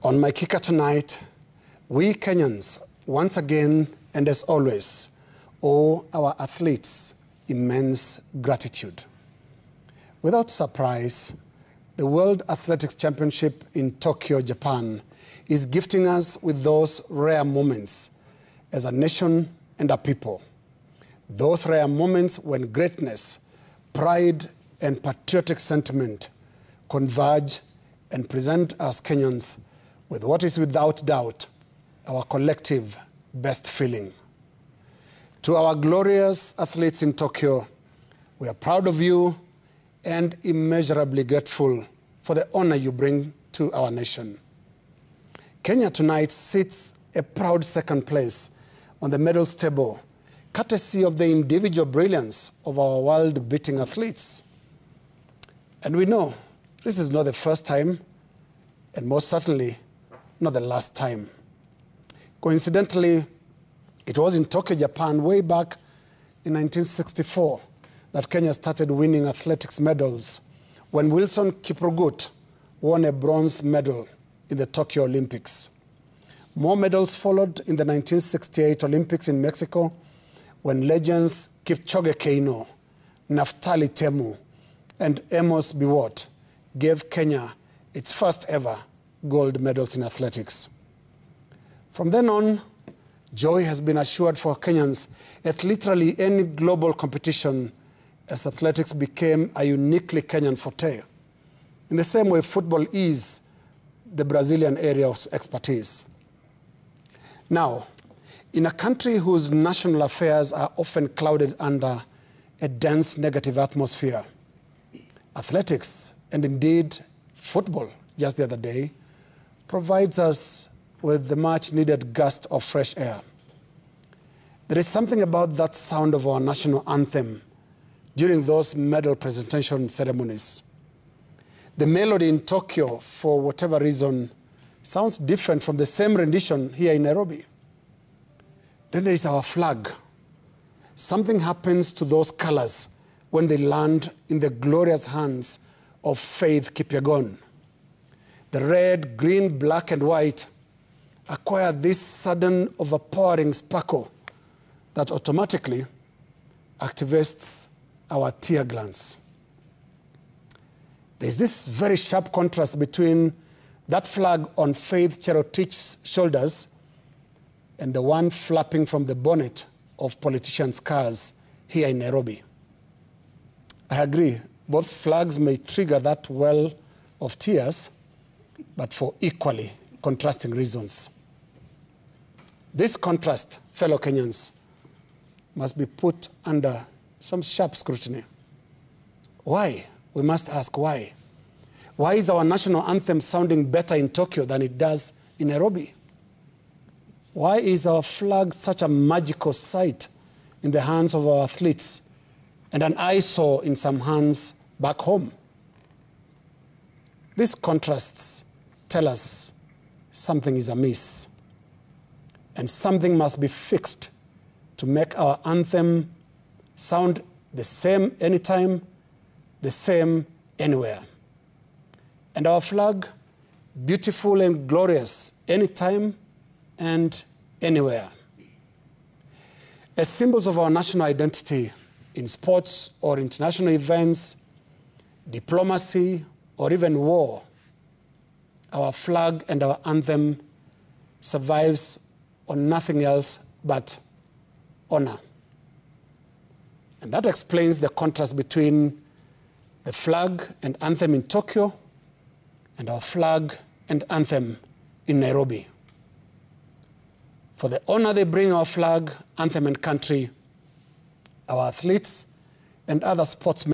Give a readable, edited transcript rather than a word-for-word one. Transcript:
On my kicker tonight, we Kenyans, once again and as always, owe our athletes immense gratitude. Without surprise, the World Athletics Championship in Tokyo, Japan, is gifting us with those rare moments as a nation and a people. Those rare moments when greatness, pride, and patriotic sentiment converge and present us Kenyans with what is without doubt our collective best feeling. To our glorious athletes in Tokyo, we are proud of you and immeasurably grateful for the honor you bring to our nation. Kenya tonight sits a proud second place on the medals table, courtesy of the individual brilliance of our world-beating athletes. And we know this is not the first time, and most certainly not the last time. Coincidentally, it was in Tokyo, Japan, way back in 1964 that Kenya started winning athletics medals when Wilson Kiprugut won a bronze medal in the Tokyo Olympics. More medals followed in the 1968 Olympics in Mexico when legends Kipchoge Keino, Naftali Temu, and Amos Biwott gave Kenya its first ever gold medals in athletics. From then on, joy has been assured for Kenyans at literally any global competition as athletics became a uniquely Kenyan forte, in the same way football is the Brazilian area of expertise. Now, in a country whose national affairs are often clouded under a dense negative atmosphere, athletics, and indeed football just the other day, provides us with the much-needed gust of fresh air. There is something about that sound of our national anthem during those medal presentation ceremonies. The melody in Tokyo, for whatever reason, sounds different from the same rendition here in Nairobi. Then there is our flag. Something happens to those colors when they land in the glorious hands of Faith Kipyegon. The red, green, black, and white acquire this sudden overpowering sparkle that automatically activates our tear glands. There's this very sharp contrast between that flag on Faith Cherotич's shoulders and the one flapping from the bonnet of politicians' cars here in Nairobi. I agree, both flags may trigger that well of tears, but for equally contrasting reasons. This contrast, fellow Kenyans, must be put under some sharp scrutiny. Why? We must ask why. Why is our national anthem sounding better in Tokyo than it does in Nairobi? Why is our flag such a magical sight in the hands of our athletes and an eyesore in some hands back home? These contrasts tell us something is amiss, and something must be fixed to make our anthem sound the same anytime, the same anywhere. And our flag, beautiful and glorious anytime and anywhere. As symbols of our national identity in sports or international events, diplomacy, or even war, our flag and our anthem survives on nothing else but honor. And that explains the contrast between the flag and anthem in Tokyo and our flag and anthem in Nairobi. For the honor they bring our flag, anthem, and country, our athletes and other sportsmen